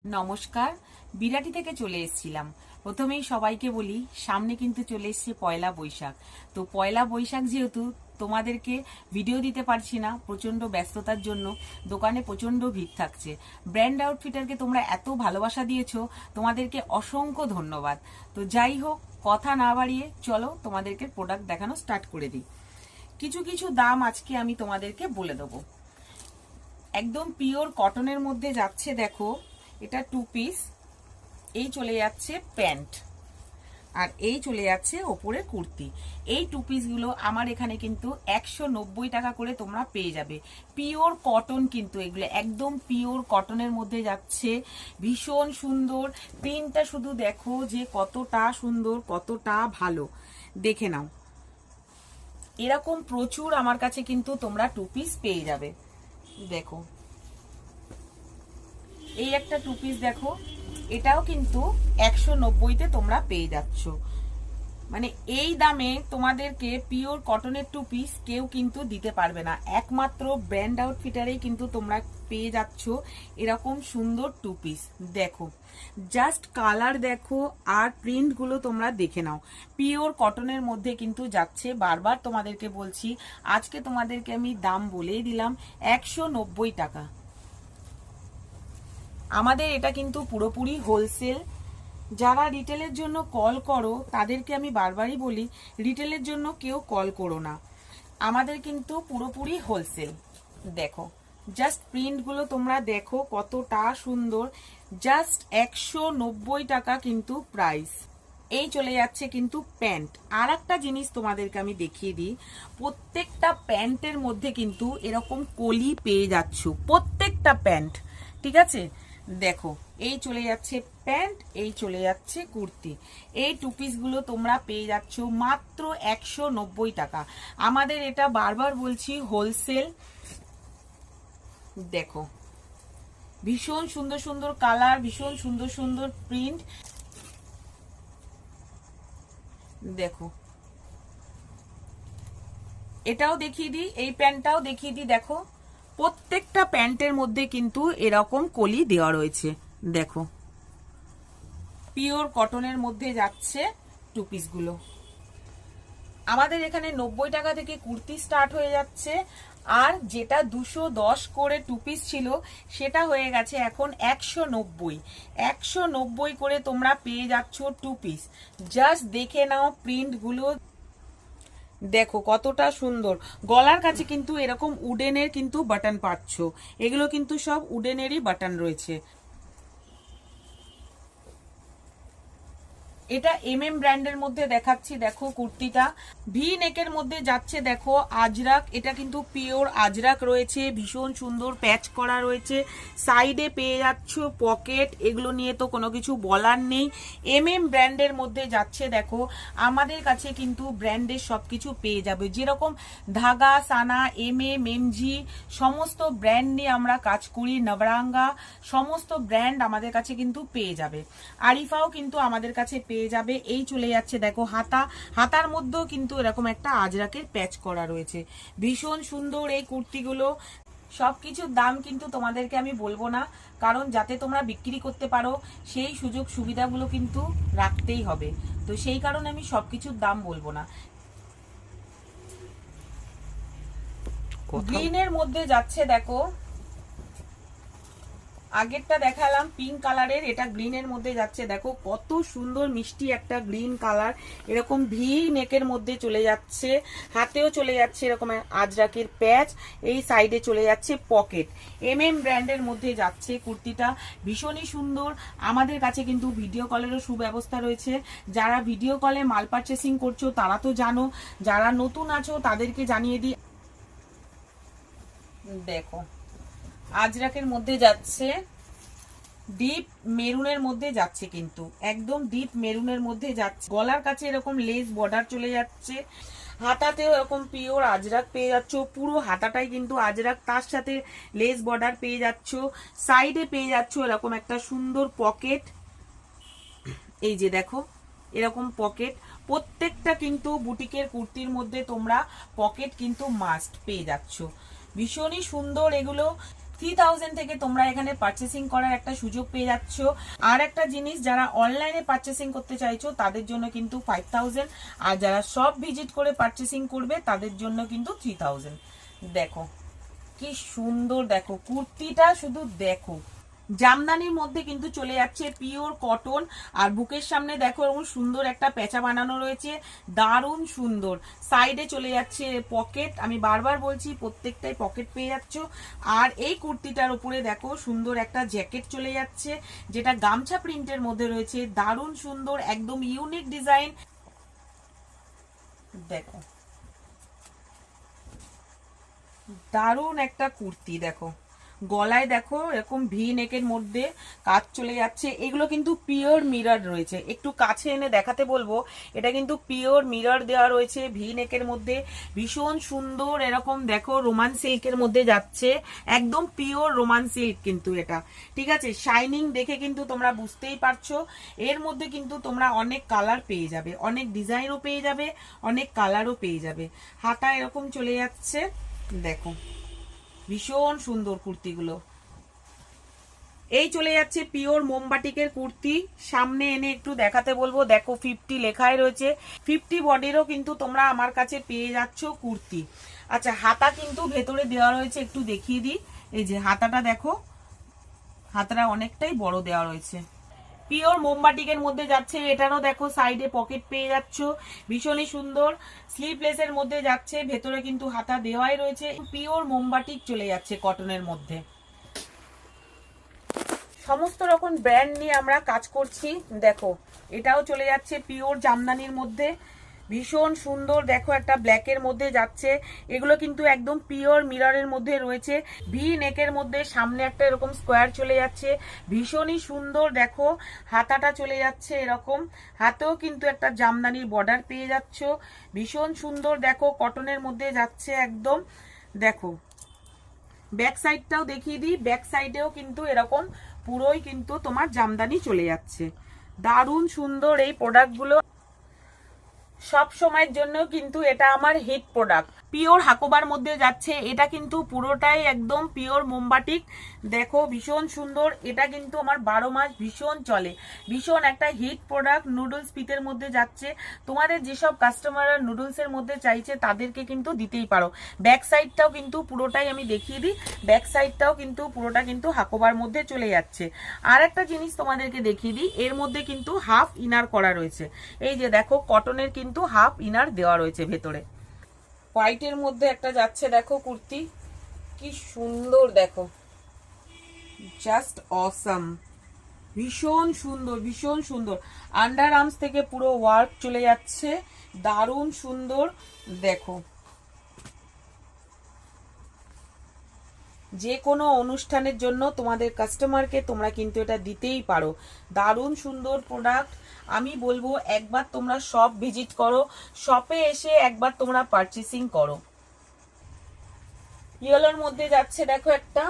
নমস্কার। বিরাটি থেকে চলে এসেছিলাম। প্রথমেই সবাইকে বলি, সামনে কিন্তু চলে এসছে পয়লা বৈশাখ। তো পয়লা বৈশাখ যেহেতু তোমাদেরকে ভিডিও দিতে পারছি না প্রচন্ড ব্যস্ততার জন্য, দোকানে প্রচন্ড ভিড় থাকছে। ব্র্যান্ড আউটফিটারকে তোমরা এত ভালোবাসা দিয়েছো, তোমাদেরকে অসংখ্য ধন্যবাদ। তো যাই হোক, কথা না বাড়িয়ে চলো তোমাদেরকে প্রোডাক্ট দেখানো স্টার্ট করে দিই। কিছু কিছু দাম আজকে আমি তোমাদেরকে বলে দেবো। একদম পিওর কটনের মধ্যে যাচ্ছে, দেখো এটা 2 পিস, এই চলে যাচ্ছে প্যান্ট, আর এই চলে যাচ্ছে ওপরে কুর্তি। এই 2 পিসগুলো আমার এখানে কিন্তু 190 টাকা করে তোমরা পেয়ে যাবে। পিওর কটন, কিন্তু এগুলো একদম পিওর কটনের মধ্যে যাচ্ছে। ভীষণ সুন্দর প্রিন্টটা, শুধু দেখো যে কতটা সুন্দর, কতটা ভালো, দেখে নাও। এরকম প্রচুর আমার কাছে কিন্তু তোমরা 2 পিস পেয়ে যাবে। দেখো এই একটা 2 পিস, দেখো এটাও কিন্তু 190-তে তোমরা পেয়ে যাচ্ছ। মানে এই দামে তোমাদেরকে পিওর কটনের 2 পিস কেউ কিন্তু দিতে পারবে না। একমাত্র ব্র্যান্ড আউটফিটারেই কিন্তু তোমরা পেয়ে যাচ্ছ এরকম সুন্দর 2 পিস। দেখো জাস্ট কালার দেখো, আর প্রিন্টগুলো তোমরা দেখে নাও। পিওর কটনের মধ্যে কিন্তু যাচ্ছে। বারবার তোমাদেরকে বলছি, আজকে তোমাদেরকে আমি দাম বলেই দিলাম, 190 টাকা। আমাদের এটা কিন্তু পুরোপুরি হোলসেল। যারা রিটেলের জন্য কল করো তাদেরকে আমি বারবারই বলি, রিটেলের জন্য কেউ কল করো না, আমাদের কিন্তু পুরোপুরি হোলসেল। দেখো জাস্ট প্রিন্টগুলো তোমরা দেখো কতটা সুন্দর। জাস্ট 190 টাকা কিন্তু প্রাইস। এই চলে যাচ্ছে কিন্তু প্যান্ট। আর একটা জিনিস তোমাদেরকে আমি দেখিয়ে দিই, প্রত্যেকটা প্যান্টের মধ্যে কিন্তু এরকম কলি পেয়ে যাচ্ছ, প্রত্যেকটা প্যান্ট, ঠিক আছে। দেখো এই চলে যাচ্ছে প্যান্ট, এই চলে যাচ্ছে কুর্তি। এই 2 পিসগুলো তোমরা পেয়ে যাচ্ছ মাত্র 190 টাকা। আমাদের এটা বারবার বলছি হোলসেল। দেখো ভীষণ সুন্দর সুন্দর কালার, ভীষণ সুন্দর সুন্দর প্রিন্ট। দেখো এটাও দেখিয়ে দিই, এই প্যান্টটাও দেখিয়ে দিই। দেখো প্রত্যেকটা প্যান্টের মধ্যে কিন্তু এরকম কলি দেওয়া রয়েছে। দেখো পিওর কটনের মধ্যে যাচ্ছে 2 পিসগুলো। আমাদের এখানে 90 টাকা থেকে কুর্তি স্টার্ট হয়ে যাচ্ছে, আর যেটা 210 করে 2 পিস ছিল সেটা হয়ে গেছে এখন 190। 190 করে তোমরা পেয়ে যাচ্ছ 2 পিস। জাস্ট দেখে নাও প্রিন্টগুলো, দেখো কতটা সুন্দর। গলার কাছে কিন্তু এরকম উডেনের কিন্তু বাটন পাচ্ছ, এগুলো কিন্তু সব উডেনেরই বাটন রয়েছে। এটা ব্র্যান্ডের মধ্যে দেখাচ্ছি। দেখো কুর্তিটা ভি নেকের মধ্যে যাচ্ছে। দেখো আজরাক, এটা কিন্তু পিওর আজরাক রয়েছে, ভীষণ সুন্দর প্যাচ করা রয়েছে। সাইডে পেয়ে যাচ্ছ পকেট, এগুলো নিয়ে তো কোনো কিছু বলার নেই। ব্র্যান্ডের মধ্যে যাচ্ছে। দেখো আমাদের কাছে কিন্তু ব্র্যান্ডের সবকিছু পেয়ে যাবে, যেরকম ধাগা, সানা, এমজি সমস্ত ব্র্যান্ড নিয়ে আমরা কাজ করি। নবরাঙ্গা সমস্ত ব্র্যান্ড আমাদের কাছে কিন্তু পেয়ে যাবে। আরিফাও কিন্তু আমাদের কাছে পেয়ে যাবে। এই চলে যাচ্ছে দেখো হাতা, হাতার মধ্যেও কিন্তু এরকম একটা আজরাকের প্যাচ করা রয়েছে। ভীষণ সুন্দর এই কুর্তিগুলো। সবকিছুর দাম কিন্তু তোমাদেরকে আমি বলবো না, কারণ যাতে তোমরা বিক্রি করতে পারো সেই সুযোগ সুবিধাগুলো কিন্তু রাখতেই হবে। তো সেই কারণে আমি সবকিছুর দাম বলবো না। গ্রিনের মধ্যে যাচ্ছে। দেখো আগেরটা দেখালাম পিঙ্ক কালারের, এটা গ্রিনের মধ্যে যাচ্ছে। দেখো কত সুন্দর মিষ্টি একটা গ্রিন কালার, এরকম ভি নেকের মধ্যে চলে যাচ্ছে, হাতেও চলে যাচ্ছে এরকম আজরাকের প্যাচ, এই সাইডে চলে যাচ্ছে পকেট। ব্র্যান্ডের মধ্যে যাচ্ছে কুর্তিটা, ভীষণই সুন্দর। আমাদের কাছে কিন্তু ভিডিও কলেরও সুব্যবস্থা রয়েছে। যারা ভিডিও কলে মাল পারচেসিং করছো তারা তো জানো, যারা নতুন আছো তাদেরকে জানিয়ে দিই। দেখো আজরাকের মধ্যে যাচ্ছে, ডিপ মেরুনের মধ্যে যাচ্ছে, কিন্তু একদম ডিপ মেরুনের মধ্যে যাচ্ছে। গলার কাছে এরকম লেস বর্ডার চলে যাচ্ছে, হাতাতেও এরকম পিওর আজরাক পেয়ে যাচ্ছ, পুরো হাতাটাই কিন্তু আজরাক, তার সাথে লেস বর্ডার পেয়ে যাচ্ছ। সাইডে পেয়ে যাচ্ছ এরকম একটা সুন্দর পকেট, এই যে দেখো এরকম পকেট। প্রত্যেকটা কিন্তু বুটিকের কুর্তির মধ্যে তোমরা পকেট কিন্তু মাস্ট পেয়ে যাচ্ছ। ভীষণই সুন্দর এগুলো। 3000 থেকে তোমরা এখানে পারচেসিং করার একটা সুযোগ পেয়ে যাচ্ছ। আর একটা জিনিস, যারা অনলাইনে পারচেসিং করতে চাইছো তাদের জন্য কিন্তু 5000, আর যারা শপ ভিজিট করে পারচেসিং করবে তাদের জন্য কিন্তু 3000। দেখো কি সুন্দর, দেখো কুর্তিটা শুধু দেখো, জামদানির মধ্যে কিন্তু চলে যাচ্ছে পিওর কটন। আর বুকের সামনে দেখো এরকম সুন্দর একটা পেঁচা বানানো রয়েছে, দারুণ সুন্দর। সাইডে চলে যাচ্ছে পকেট, আমি বারবার বলছি প্রত্যেকটাই পকেট পেয়ে যাচ্ছ। আর এই কুর্তিটার উপরে দেখো সুন্দর একটা জ্যাকেট চলে যাচ্ছে, যেটা গামছা প্রিন্টের মধ্যে রয়েছে, দারুণ সুন্দর, একদম ইউনিক ডিজাইন। দেখো দারুণ একটা কুর্তি, দেখো গলায় দেখো এরকম ভি নেকের মধ্যে কাজ চলে যাচ্ছে। এগুলো কিন্তু পিওর মিরর রয়েছে, একটু কাছে এনে দেখাতে বলবো। এটা কিন্তু পিওর মিরর দেওয়া রয়েছে ভি নেকের মধ্যে, ভীষণ সুন্দর। এরকম দেখো রোমান সিল্কের মধ্যে যাচ্ছে, একদম পিওর রোমান সিল্ক কিন্তু এটা, ঠিক আছে। শাইনিং দেখে কিন্তু তোমরা বুঝতেই পারছো। এর মধ্যে কিন্তু তোমরা অনেক কালার পেয়ে যাবে, অনেক ডিজাইনও পেয়ে যাবে, অনেক কালারও পেয়ে যাবে। হাতা এরকম চলে যাচ্ছে, দেখো ভীষণ সুন্দর কুর্তিগুলো। এই চলে যাচ্ছে পিওর মোমবাটিকের কুর্তি, সামনে এনে একটু দেখাতে বলবো। দেখো 50 লেখায় রয়েছে, 50 বডিরও কিন্তু তোমরা আমার কাছে পেয়ে যাচ্ছ কুর্তি। আচ্ছা, হাতা কিন্তু ভেতরে দেওয়া রয়েছে, একটু দেখিয়ে দিই। এই যে হাতাটা দেখো, হাতাটা অনেকটাই বড় দেওয়া রয়েছে। পিওর মোমবাটিকের মধ্যে যাচ্ছে, এটারও দেখো সাইডে পকেট পেয়ে যাচ্ছ, ভীষণই সুন্দর। স্লিভলেসের মধ্যে যাচ্ছে, ভেতরে কিন্তু হাতা দেওয়াই রয়েছে। পিওর মোমবাটিক চলে যাচ্ছে কটনের মধ্যে। সমস্ত রকম ব্র্যান্ড নিয়ে আমরা কাজ করছি। দেখো এটাও চলে যাচ্ছে পিওর জামদানির মধ্যে, ভীষণ সুন্দর। দেখো একটা ব্ল্যাকের মধ্যে যাচ্ছে, এগুলো কিন্তু একদম পিওর মিররের মধ্যে রয়েছে। ভি নেকের মধ্যে সামনে একটা এরকম স্কোয়ার চলে যাচ্ছে, ভীষণই সুন্দর। দেখো হাতাটা চলে যাচ্ছে এরকম, হাতেও কিন্তু একটা জামদানির বর্ডার পেয়ে যাচ্ছ, ভীষণ সুন্দর। দেখো কটনের মধ্যে যাচ্ছে একদম। দেখো ব্যাক সাইডটাও দেখিয়ে দিই, ব্যাক সাইডেও কিন্তু এরকম পুরোই কিন্তু তোমার জামদানি চলে যাচ্ছে, দারুণ সুন্দর। এই প্রোডাক্টগুলো সব সময়ের জন্য কিন্তু এটা আমার হিট প্রোডাক্ট। পিওর হাকোবার মধ্যে যাচ্ছে, এটা কিন্তু পুরোটাই একদম পিওর মোমবাটিক। দেখো ভীষণ সুন্দর, এটা কিন্তু আমার 12 মাস ভীষণ চলে, ভীষণ একটা হিট প্রোডাক্ট। নুডলস পিতের মধ্যে যাচ্ছে, তোমাদের যেসব কাস্টমাররা নুডলসের মধ্যে চাইছে তাদেরকে কিন্তু দিতেই পারো। ব্যাক সাইডটাও কিন্তু পুরোটাই আমি দেখিয়ে দিই, ব্যাক সাইডটাও কিন্তু পুরোটা কিন্তু হাকোবার মধ্যে চলে যাচ্ছে। আর একটা জিনিস তোমাদেরকে দেখিয়ে দিই, এর মধ্যে কিন্তু হাফ ইনার করা রয়েছে। এই যে দেখো কটনের কিন্তু হাফ ইনার দেওয়া রয়েছে ভেতরে। হোয়াইটের মধ্যে একটা যাচ্ছে দেখো কুর্তি, কি সুন্দর, দেখো জাস্ট অসাম, ভীষণ সুন্দর, ভীষণ সুন্দর। আন্ডার আর্মস থেকে পুরো ওয়ার্ক চলে যাচ্ছে, দারুণ সুন্দর। দেখো যে কোনো অনুষ্ঠানের জন্য তোমাদের কাস্টমারকে তোমরা কিন্তু এটা দিতেই পারো, দারুণ সুন্দর প্রোডাক্ট। আমি বলবো একবার তোমরা শপ ভিজিট করো, শপে এসে একবার তোমরা পারচেসিং করো। ইয়েলোর মধ্যে যাচ্ছে দেখো একটা,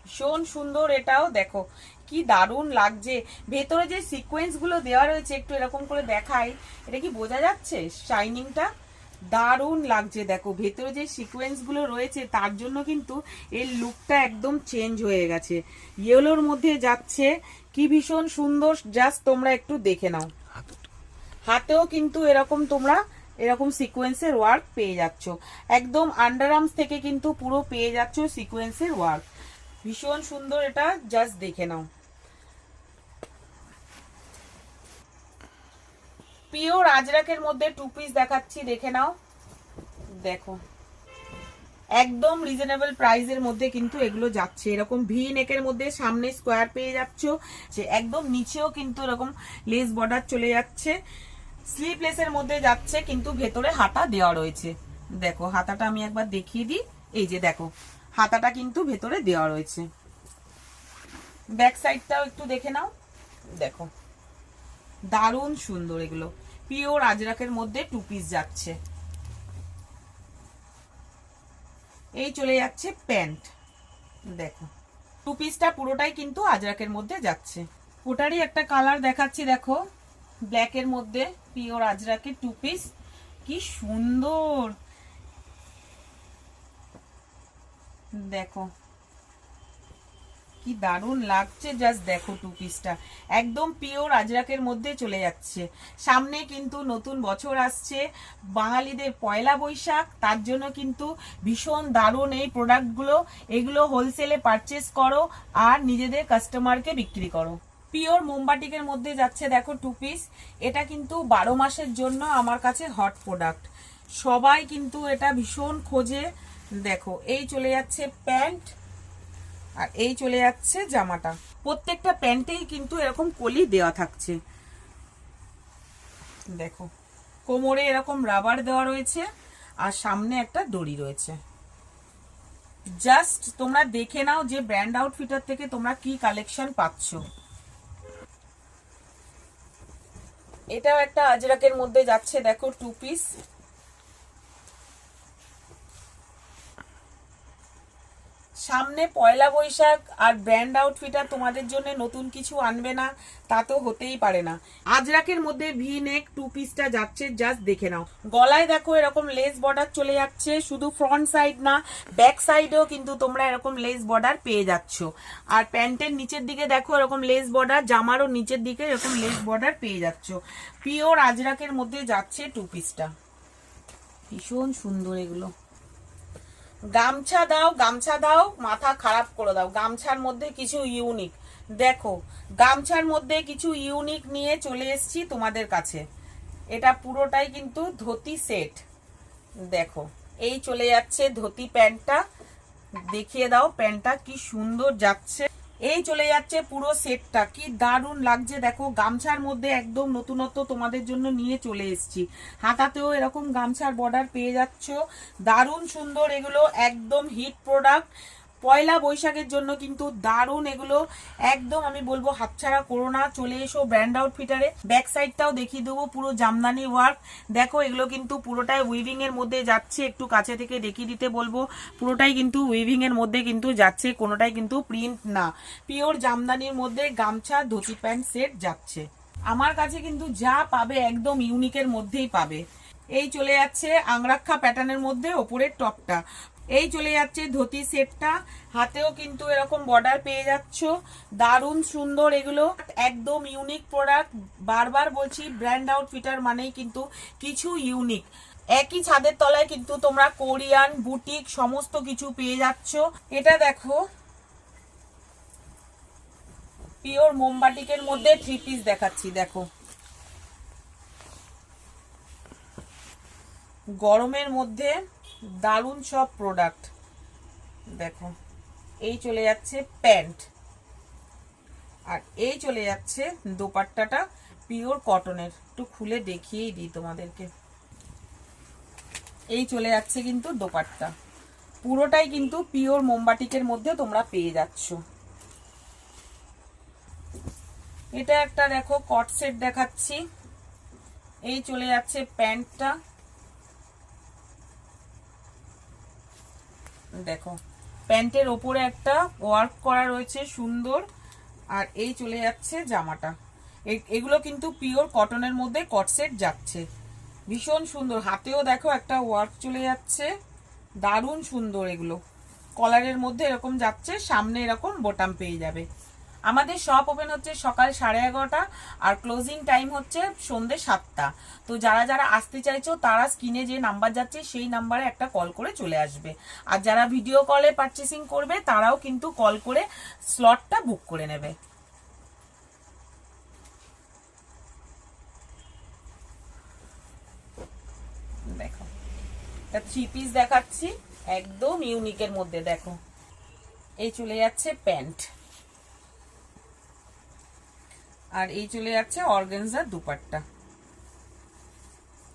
ভীষণ সুন্দর। এটাও দেখো কি দারুণ লাগছে, ভেতরে যে সিকোয়েন্স গুলো দেওয়া রয়েছে একটু এরকম করে দেখাই, এটা কি বোঝা যাচ্ছে শাইনিংটা, দারুণ লাগছে। দেখো ভেতরে যে সিকোয়েন্স গুলো রয়েছে তার জন্য কিন্তু এর লুকটা একদম চেঞ্জ হয়ে গেছে। ইয়েলোর মধ্যে যাচ্ছে, কি ভীষণ সুন্দর, জাস্ট তোমরা একটু দেখে নাও। হাতেও কিন্তু এরকম তোমরা এরকম সিকোয়েন্সের ওয়ার্ক পেয়ে যাচ্ছ, একদম আন্ডার আর্মস থেকে কিন্তু পুরো পেয়ে যাচ্ছ সিকোয়েন্সের ওয়ার্ক, ভীষণ সুন্দর। এটা জাস্ট দেখে নাও। পিওর আজরাকের মধ্যে 2 পিস দেখাচ্ছি, দেখে নাও। দেখো একদম রিজনেবল প্রাইসের মধ্যে কিন্তু এগুলো যাচ্ছে, এরকম ভি নেকের মধ্যে সামনে স্কোয়ার পেয়ে যাচ্ছ, যে একদম নিচেও কিন্তু এরকম লেস বর্ডার চলে যাচ্ছে। স্লিভলেসের মধ্যে যাচ্ছে, কিন্তু ভেতরে হাতা দেওয়া রয়েছে। দেখো হাতাটা আমি একবার দেখিয়ে দিই, এই যে দেখো হাতাটা কিন্তু ভেতরে দেওয়া রয়েছে। ব্যাক সাইডটাও একটু দেখে নাও, দেখো দারুণ সুন্দর। এগুলো পিওর আজরাকের মধ্যে 2 পিস যাচ্ছে। এই চলে যাচ্ছে প্যান্ট, দেখো 2 পিসটা পুরোটাই কিন্তু আজরাকের মধ্যে যাচ্ছে। ওটারই একটা কালার দেখাচ্ছি, দেখো ব্ল্যাকের মধ্যে পিওর আজরাকের 2 পিস, কি সুন্দর। দেখো কি দারুণ লাগছে, জাস্ট দেখো টু পিসটা একদম পিওর আজরাকের মধ্যে চলে যাচ্ছে। সামনে কিন্তু নতুন বছর আসছে, বাঙালিদের পয়লা বৈশাখ, তার জন্য কিন্তু ভীষণ দারুণ এই প্রোডাক্টগুলো। এগুলো হোলসেলে পারচেস করো আর নিজেদের কাস্টমারকে বিক্রি করো। পিওর মোমবাটিকের মধ্যে যাচ্ছে দেখো টু পিস। এটা কিন্তু 12 মাসের জন্য আমার কাছে হট প্রোডাক্ট, সবাই কিন্তু এটা ভীষণ খোঁজে। দেখো এই চলে যাচ্ছে প্যান্ট আর এই চলে যাচ্ছে জামাটা। প্রত্যেকটা প্যান্টেই কিন্তু এরকম কলি দেওয়া থাকছে। দেখো কোমরে এরকম রাবার দেওয়া রয়েছে আর সামনে একটা দড়ি রয়েছে। জাস্ট তোমরা দেখে নাও যে ব্র্যান্ড আউটফিটার থেকে তোমরা কি কালেকশন পাচ্ছ। এটাও একটা আজরাকের মধ্যে যাচ্ছে দেখো টু পিস। সামনে পয়লা বৈশাখ আর ব্র্যান্ড আউটফিটার তোমাদের জন্য নতুন কিছু আনবে না তা তো হতেই পারে না। আজরাকের মধ্যে ভি নেক টু পিসটা যাচ্ছে, জাস্ট দেখে নাও। গলায় দেখো এরকম লেস বর্ডার চলে যাচ্ছে, শুধু ফ্রন্ট সাইড না ব্যাক সাইডেও কিন্তু তোমরা এরকম লেস বর্ডার পেয়ে যাচ্ছ। আর প্যান্টের নিচের দিকে দেখো এরকম লেস বর্ডার, জামারও নিচের দিকে এরকম লেস বর্ডার পেয়ে যাচ্ছ। পিওর আজরাকের মধ্যে যাচ্ছে টু পিসটা, ভীষণ সুন্দর এগুলো। গামছা দাও, গামছা দাও, মাথা খারাপ করে দাও। গামছার মধ্যে কিছু ইউনিক দেখো, গামছার মধ্যে কিছু ইউনিক নিয়ে চলে এসেছি তোমাদের কাছে। এটা পুরোটাই কিন্তু ধুতি সেট। দেখো এই চলে যাচ্ছে ধুতি প্যান্টটা, দেখিয়ে দাও প্যান্টটা কি সুন্দর যাচ্ছে। এই চলে যাচ্ছে পুরো সেটটা, কি দারুণ লাগছে দেখো। গামছার মধ্যে একদম নতুনত্ব তোমাদের জন্য নিয়ে চলে এসেছি। হাতাতেও এরকম গামছার বর্ডার পেয়ে যাচ্ছ, দারুণ সুন্দর এগুলো, একদম হিট প্রোডাক্ট। পয়লা বৈশাখের জন্য কিন্তু দারুণ এগুলো, একদম আমি বলবো হাতছাড়া করো না, চলে এসো ব্র্যান্ড আউটফিটারে। ব্যাক সাইডটাও দেখিয়ে দেবো, পুরো জামদানি ওয়ার্ক। দেখো এগুলো কিন্তু পুরোটাই উইভিং এর মধ্যে যাচ্ছে, একটু কাছে থেকে দেখিয়ে দিতে বলবো। পুরোটাই কিন্তু উইভিং এর মধ্যে কিন্তু যাচ্ছে, কোনোটাই কিন্তু প্রিন্ট না। পিওর জামদানির মধ্যে গামছা ধুতি প্যান্ট সেট যাচ্ছে। আমার কাছে কিন্তু যা পাবে একদম ইউনিকের মধ্যেই পাবে। এই চলে যাচ্ছে আংরাক্ষা প্যাটার্নের মধ্যে ওপরের টপটা। এই চলে যাচ্ছে ধুতি সেটটা, হাতেও কিন্তু এরকম বর্ডার পেয়ে যাচ্ছ, দারুণ সুন্দর এগুলো, একদম ইউনিক প্রোডাক্ট। বারবার বলছি ব্র্যান্ড আউটফিটার মানেই কিন্তু কিছু ইউনিক। একই ছাদের তলায় কিন্তু তোমরা কোরিয়ান বুটিক সমস্ত কিছু পেয়ে যাচ্ছ। এটা দেখো পিওর মোমবাটিকের মধ্যে থ্রি পিস দেখাচ্ছি। দেখো গরমের মধ্যে দারুণ সব প্রোডাক্ট। দেখো এই চলে যাচ্ছে প্যান্ট আর এই চলে যাচ্ছে দোপাট্টাটা পিওর কটনের। একটু খুলে দেখিয়েই দিই তোমাদেরকে। এই চলে যাচ্ছে কিন্তু দোপাট্টা, পুরোটাই কিন্তু পিওর মোমবাটিকের মধ্যে তোমরা পেয়ে যাচ্ছ। এটা একটা দেখো কট সেট দেখাচ্ছি। এই চলে যাচ্ছে প্যান্টটা, দেখো প্যান্টের ওপরে একটা ওয়ার্ক করা রয়েছে সুন্দর। আর এই চলে যাচ্ছে জামাটা। এগুলো কিন্তু পিওর কটনের মধ্যে কট সেট যাচ্ছে, ভীষণ সুন্দর। হাতেও দেখো একটা ওয়ার্ক চলে যাচ্ছে, দারুণ সুন্দর এগুলো। কলারের মধ্যে এরকম যাচ্ছে, সামনে এরকম বোতাম পেয়ে যাবে। আমাদের শপ ওপেন হচ্ছে সকাল 11:30 আর ক্লোজিং টাইম হচ্ছে সন্ধ্যে 7টা। তো যারা যারা আসতে চাইছো তারা স্ক্রিনে যে নাম্বার যাচ্ছে সেই নাম্বারে একটা কল করে চলে আসবে। আর যারা ভিডিও কলে পারচেসিং করবে তারাও কিন্তু কল করে স্লটটা বুক করে নেবে। দেখো এটা থ্রি পিস দেখাচ্ছি, একদম ইউনিকের মধ্যে। দেখো এই চলে যাচ্ছে প্যান্ট আর এই চলে যাচ্ছে অর্গানজার দুপাট্টা।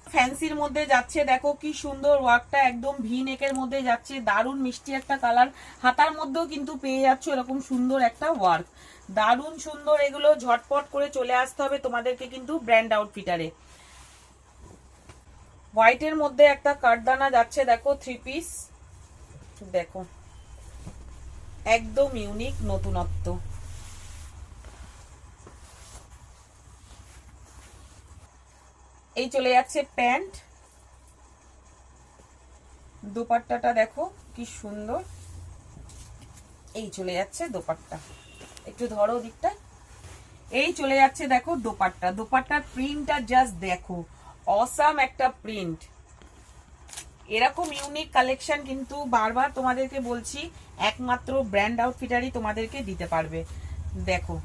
ফ্যান্সির মধ্যে যাচ্ছে, দেখো কি সুন্দর ওয়ার্কটা, একদম ভি নেকের মধ্যে যাচ্ছে, দারুণ মিষ্টি একটা কালার। হাতার মধ্যেও কিন্তু পেয়ে যাচ্ছ এরকম সুন্দর একটা ওয়ার্ক, দারুণ সুন্দর এগুলো। ঝটপট করে চলে আসতে হবে তোমাদেরকে কিন্তু ব্র্যান্ড আউটফিটারে। হোয়াইটের মধ্যে একটা কাঠদানা যাচ্ছে, দেখো থ্রি পিস। দেখো একদম ইউনিক নতুনত্ব। এই চলে যাচ্ছে প্যান্ট, দোপাট্টাটা দেখো কি সুন্দর। এই চলে যাচ্ছে দোপাট্টা। একটু ধরো দিকটা। এই চলে যাচ্ছে দেখো দোপাট্টা, দোপাট্টার প্রিন্টটা জাস্ট দেখো, অসাম একটা প্রিন্ট। এরকম ইউনিক কালেকশন কিন্তু বারবার তোমাদেরকে বলছি একমাত্র ব্র্যান্ড আউটফিটারই তোমাদেরকে দিতে পারবে। দেখো,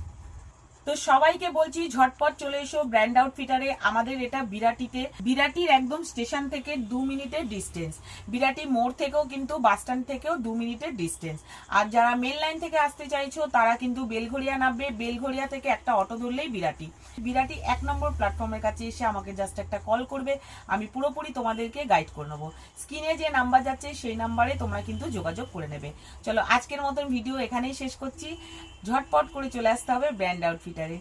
তো সবাইকে বলছি ঝটপট চলে এসো ব্র্যান্ড আউটফিটারে। আমাদের এটা বিরাটিতে, বিরাটির একদম স্টেশন থেকে 2 মিনিটের ডিস্টেন্স, বিরাটি মোড় থেকেও কিন্তু বাস স্ট্যান্ড থেকেও 2 মিনিটের ডিস্টেন্স। আর যারা মেন লাইন থেকে আসতে চাইছো তারা কিন্তু বেলঘড়িয়া নামবে, বেলঘড়িয়া থেকে একটা অটো ধরলেই বিরাটি। বিরাটি 1 নম্বর প্ল্যাটফর্মের কাছে এসে আমাকে জাস্ট একটা কল করবে, আমি পুরোপুরি তোমাদেরকে গাইড করে নেবো। স্ক্রিনে যে নাম্বার যাচ্ছে সেই নাম্বারে তোমরা কিন্তু যোগাযোগ করে নেবে। চলো আজকের মতন ভিডিও এখানেই শেষ করছি। ঝটপট করে চলে আসতে হবে ব্র্যান্ড আউটফিটারে।